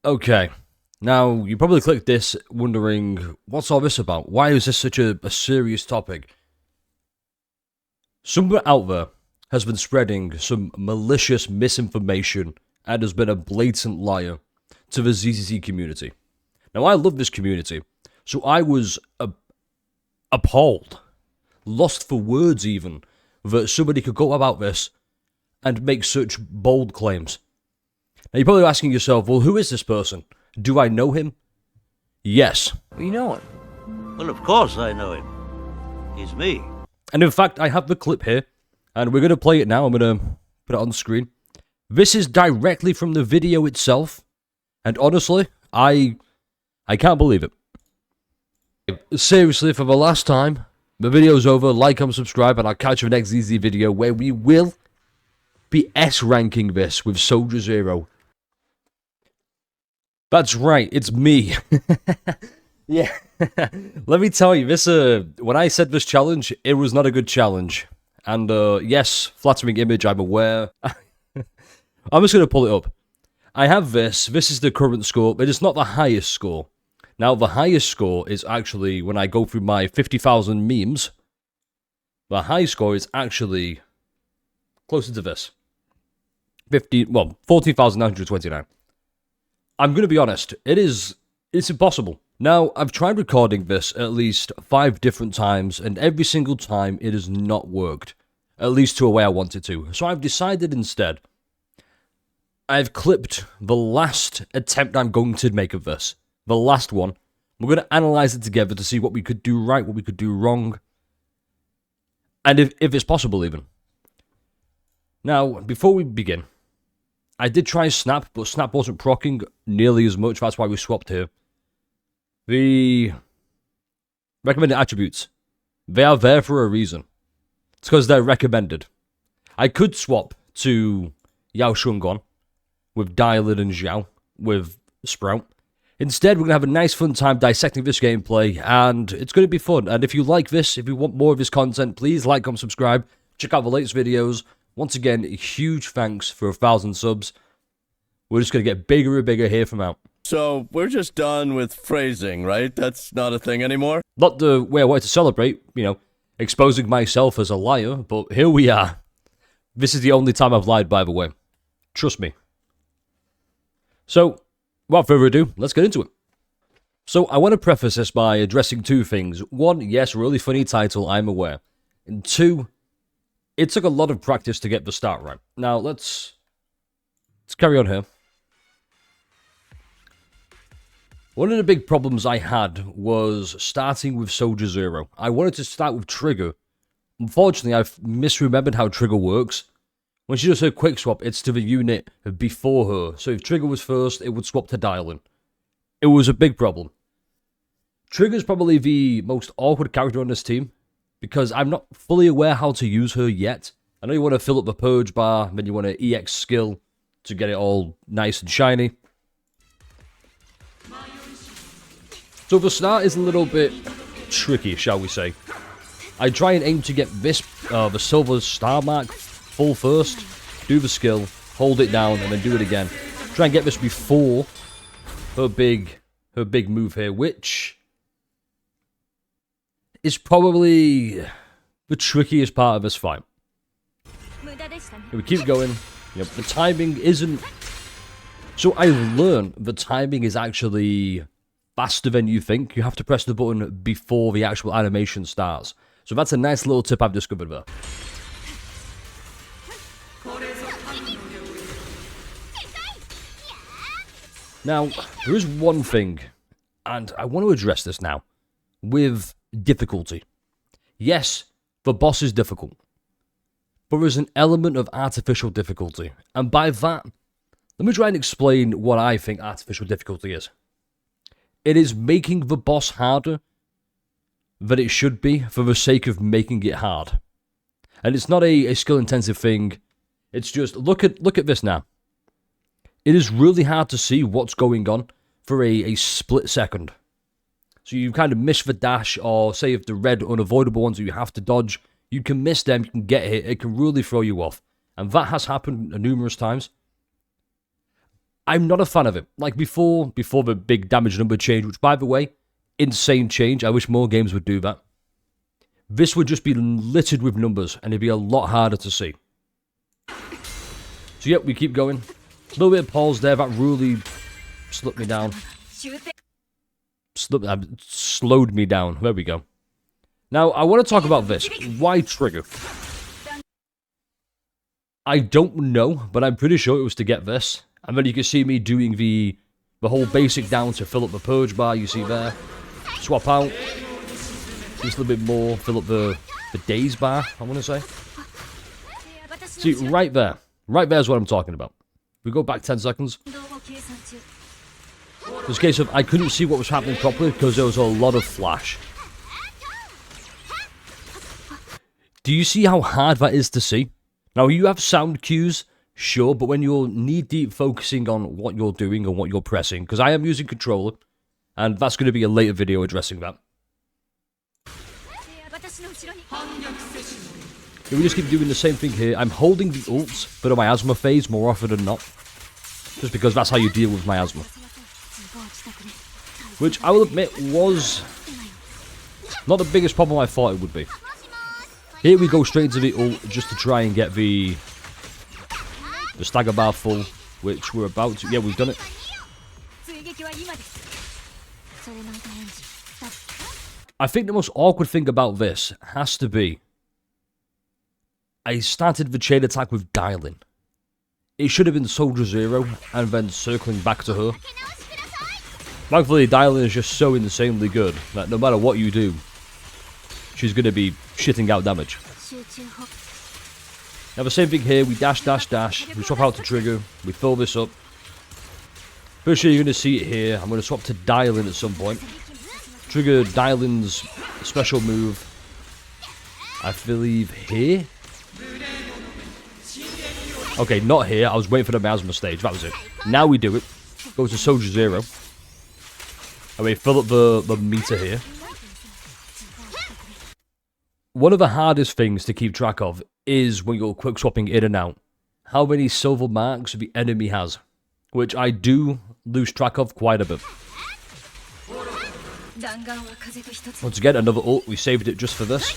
Okay, now you probably clicked this wondering, what's all this about? Why is this such a serious topic? Someone out there has been spreading some malicious misinformation and has been a blatant liar to the ZZZ community. Now, I love this community, so I was appalled, lost for words even, that somebody could go about this and make such bold claims. Now, you're probably asking yourself, well, who is this person? Do I know him? Yes. You know him? Well, of course I know him. He's me. And in fact, I have the clip here, and we're going to play it now. I'm going to put it on the screen. This is directly from the video itself, and honestly, I can't believe it. Seriously, for the last time, the video's over. Like, comment, subscribe, and I'll catch you in the next ZZ video where we will be S-ranking this with Soldier Zero. That's right, it's me. Yeah. Let me tell you, this, when I said this challenge, it was not a good challenge. And, yes, flattering image, I'm aware. I'm just going to pull it up. I have this. This is the current score, but it's not the highest score. Now, the highest score is actually, when I go through my 50,000 memes, the high score is actually closer to this. 14,929. I'm going to be honest, it's impossible. Now, I've tried recording this at least 5 different times, and every single time it has not worked. At least to a way I wanted to. So I've decided instead, I've clipped the last attempt I'm going to make of this. The last one. We're going to analyze it together to see what we could do right, what we could do wrong. And if it's possible even. Now, before we begin, I did try Snap, but Snap wasn't proccing nearly as much. That's why we swapped here. The recommended attributes, they are there for a reason. It's because they're recommended. I could swap to Yao Shungon with Dylan and Zhao with Sprout. Instead, we're going to have a nice fun time dissecting this gameplay, and it's going to be fun. And if you like this, if you want more of this content, please like, comment, subscribe. Check out the latest videos. Once again, a huge thanks for 1,000 subs. We're just going to get bigger and bigger here from out. So, we're just done with phrasing, right? That's not a thing anymore? Not the way I wanted to celebrate, exposing myself as a liar, but here we are. This is the only time I've lied, by the way. Trust me. So, without further ado, let's get into it. So, I want to preface this by addressing 2 things. 1, yes, really funny title, I'm aware. And 2, it took a lot of practice to get the start right. Now, let's carry on here. One of the big problems I had was starting with Soldier Zero. I wanted to start with Trigger. Unfortunately, I've misremembered how Trigger works. When she does her quick swap, it's to the unit before her. So if Trigger was first, it would swap to Dylan. It was a big problem. Trigger's probably the most awkward character on this team, because I'm not fully aware how to use her yet. I know you want to fill up the purge bar, then you want to EX skill to get it all nice and shiny. So the start is a little bit tricky, shall we say. I try and aim to get this, the silver star mark full first, do the skill, hold it down, and then do it again. Try and get this before her big move here, which is probably the trickiest part of this fight. We keep going. Yep, the timing isn't... So I learned the timing is actually faster than you think. You have to press the button before the actual animation starts. So that's a nice little tip I've discovered there. Now, there is one thing, and I want to address this now, with difficulty. Yes, the boss is difficult, but there's an element of artificial difficulty. And by that, let me try and explain what I think artificial difficulty is. It is making the boss harder than it should be for the sake of making it hard. And it's not a skill-intensive thing. It's just, look at this now. It is really hard to see what's going on for a split second. So you kind of miss the dash, or say if the red unavoidable ones that you have to dodge, you can miss them, you can get hit, it can really throw you off. And that has happened numerous times. I'm not a fan of it. Like before the big damage number change, which by the way, insane change. I wish more games would do that. This would just be littered with numbers, and it'd be a lot harder to see. So yep, we keep going. A little bit of pause there, that really slowed me down. Slowed me down. There we go. Now, I want to talk about this. Why trigger? I don't know, but I'm pretty sure it was to get this. And then you can see me doing the whole basic down to fill up the purge bar, you see there. Swap out. Just a little bit more, fill up the days bar, I want to say. See, right there. Right there is what I'm talking about. We go back 10 seconds. This case of I couldn't see what was happening properly because there was a lot of flash. Do you see how hard that is to see? Now, you have sound cues, sure, but when you're knee-deep focusing on what you're doing and what you're pressing, because I am using controller, and that's going to be a later video addressing that. We just keep doing the same thing here. I'm holding the ults, but on my asthma phase more often than not. Just because that's how you deal with my asthma. Which, I will admit, was not the biggest problem I thought it would be. Here we go straight into the ult, just to try and get the stagger bar full, which we're about to... Yeah, we've done it. I think the most awkward thing about this has to be I started the chain attack with dialing. It should have been Soldier Zero and then circling back to her. Thankfully, dialing is just so insanely good that no matter what you do, she's going to be shitting out damage. Now the same thing here, we dash, dash, dash, we swap out to trigger, we fill this up. First you're going to see it here, I'm going to swap to dialing at some point. Trigger dialing's special move, I believe here? Okay, not here, I was waiting for the miasma stage, that was it. Now we do it, go to Soldier Zero. And we fill up the meter here. One of the hardest things to keep track of is when you're quick swapping in and out, how many silver marks the enemy has, which I do lose track of quite a bit. Once again, another ult, we saved it just for this.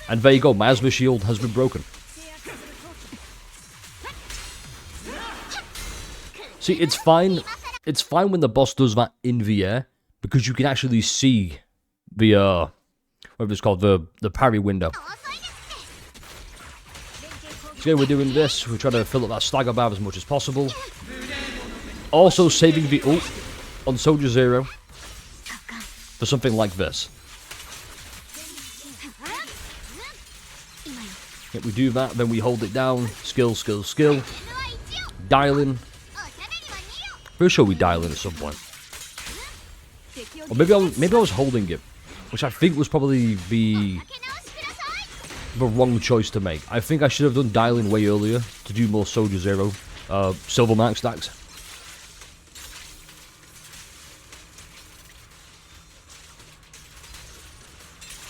And there you go, miasma shield has been broken. See, it's fine when the boss does that in the air, because you can actually see the, whatever it's called, the parry window. So we're doing this, we're trying to fill up that stagger bar as much as possible. Also saving the ult on Soldier Zero for something like this. Yep, we do that, then we hold it down, skill, skill, skill. Dialing. Pretty sure we dial in at some point. Or maybe I was holding it, which I think was probably the wrong choice to make. I think I should have done dialing way earlier to do more Soldier Zero silver mark stacks.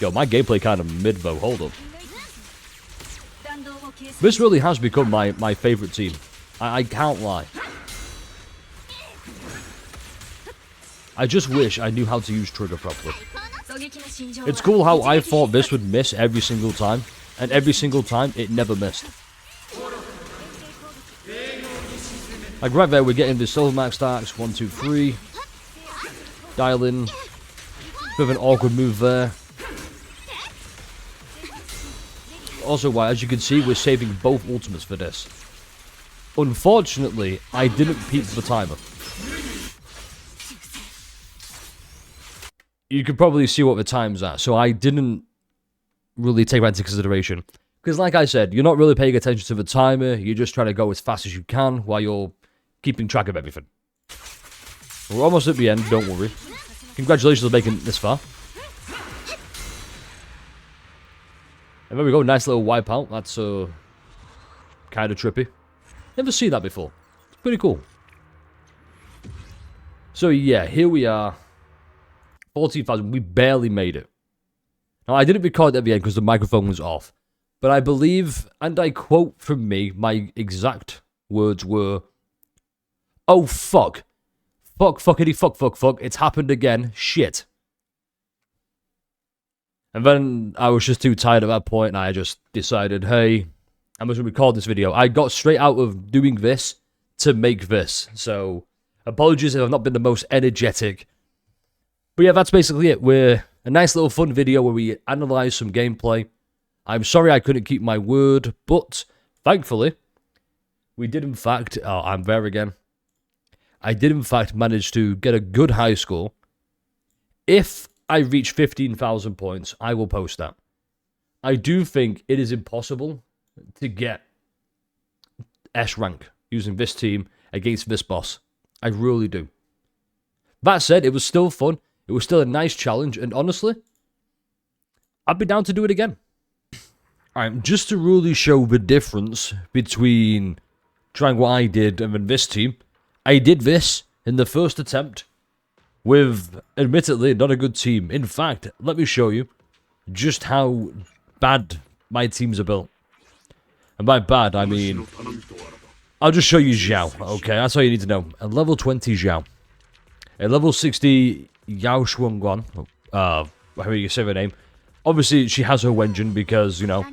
Yo, my gameplay kind of mid though, hold up. This really has become my favourite team. I can't lie. I just wish I knew how to use trigger properly. It's cool how I thought this would miss every single time, and every single time it never missed. Like right there, we're getting the silver max stacks, 1, 2, 3. Dial in. Bit of an awkward move there. Also, why, as you can see, we're saving both ultimates for this. Unfortunately, I didn't peek the timer. You can probably see what the time's at, so I didn't really take that into consideration. Because like I said, you're not really paying attention to the timer, you're just trying to go as fast as you can while you're keeping track of everything. We're almost at the end, don't worry. Congratulations on making it this far. And there we go, nice little wipeout, that's kind of trippy. Never seen that before, it's pretty cool. So yeah, here we are. 14,000, we barely made it. Now, I didn't record at the end because the microphone was off. But I believe, and I quote from me, my exact words were, Oh, fuck. Fuck, fuckity, fuck. It's happened again. Shit. And then I was just too tired at that point, and I just decided, hey, I'm just going to record this video. I got straight out of doing this to make this. So, apologies if I've not been the most energetic. But yeah, that's basically it. We're a nice little fun video where we analyze some gameplay. I'm sorry I couldn't keep my word, but thankfully, we did in fact... Oh, I'm there again. I did in fact manage to get a good high score. If I reach 15,000 points, I will post that. I do think it is impossible to get S rank using this team against this boss. I really do. That said, it was still fun. It was still a nice challenge, and honestly, I'd be down to do it again. Alright, just to really show the difference between trying what I did and then this team, I did this in the first attempt with, admittedly, not a good team. In fact, let me show you just how bad my teams are built. And by bad, I mean... I'll just show you Zhao, okay? That's all you need to know. A level 20 Zhao. A level 60 Yao Shuangguan. How you say her name. Obviously, she has her Wenjin because, you know,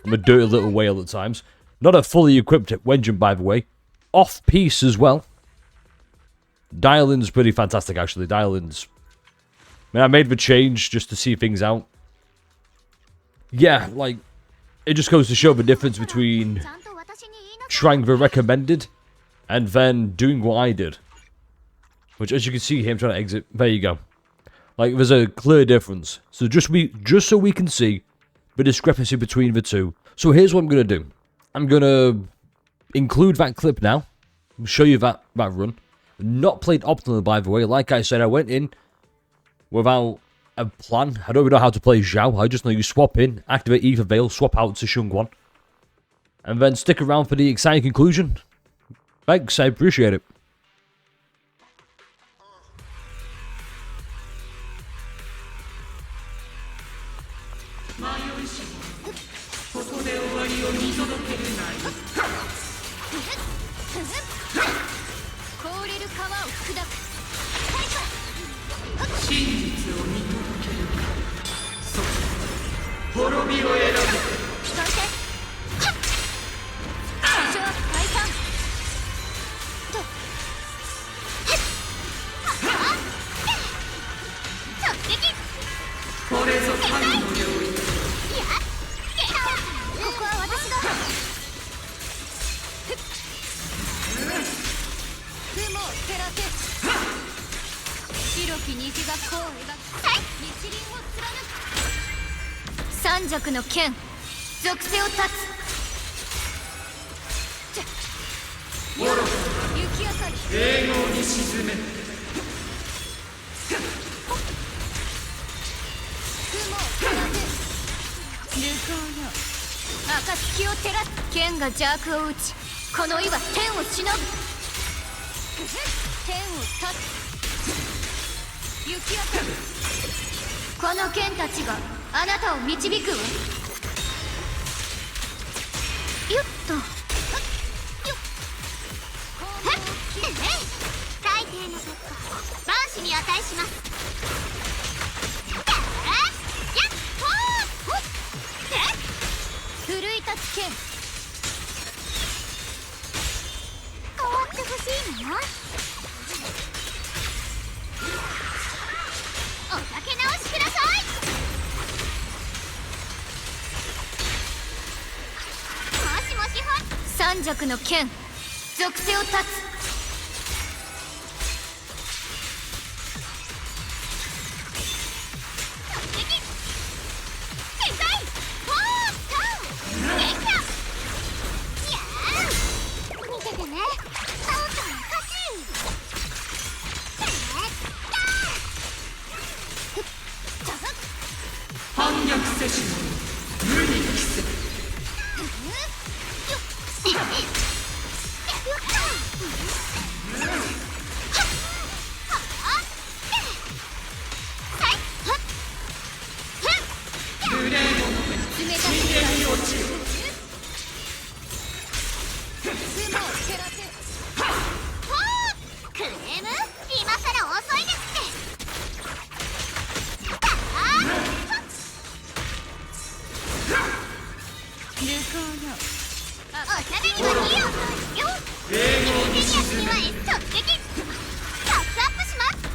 I'm a dirty little whale at times. Not a fully equipped Wenjin, by the way. Off-piece as well. Dialin's pretty fantastic, actually. Dialin's... I mean, I made the change just to see things out. Yeah, like, it just goes to show the difference between trying the recommended and then doing what I did. Which, as you can see here, I'm trying to exit. There you go. Like, there's a clear difference. So just so we can see the discrepancy between the two. So here's what I'm going to do. I'm going to include that clip now. Show you that run. Not played optimally, by the way. Like I said, I went in without a plan. I don't even know how to play Zhao. I just know you swap in, activate Ether Veil, swap out to Shungguan. And then stick around for the exciting conclusion. Thanks, I appreciate it.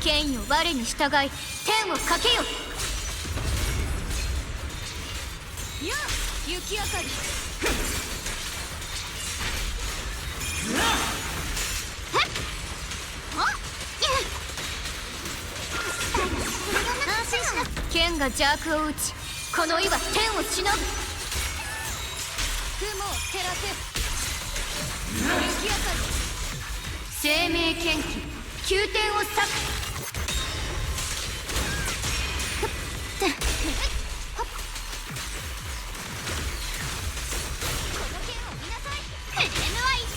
剣よ我に従い天をかけよ。やあ雪明かり。安心しな。剣が邪悪を打ち、この意は天をしのぐ。雲を照らせ。雪明かり。生命剣気、宮殿を裂く。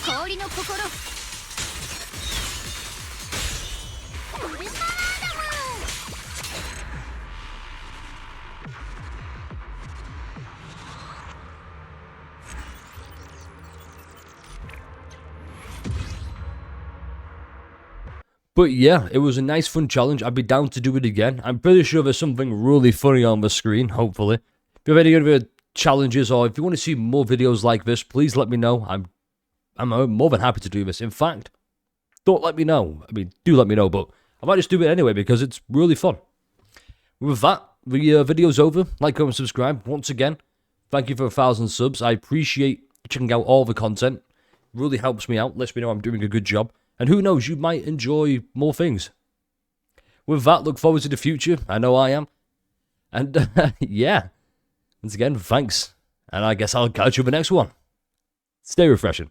氷の心。But yeah, it was a nice fun challenge. I'd be down to do it again. I'm pretty sure there's something really funny on the screen, hopefully. If you have any other challenges or if you want to see more videos like this, please let me know. I'm more than happy to do this. In fact, don't let me know. I mean, do let me know, but I might just do it anyway because it's really fun. With that, the video's over. Like, comment, subscribe. Once again, thank you for 1,000 subs. I appreciate checking out all the content. It really helps me out. Lets me know I'm doing a good job. And who knows, you might enjoy more things. With that, look forward to the future. I know I am. And yeah, once again, thanks. And I guess I'll catch you in the next one. Stay refreshing.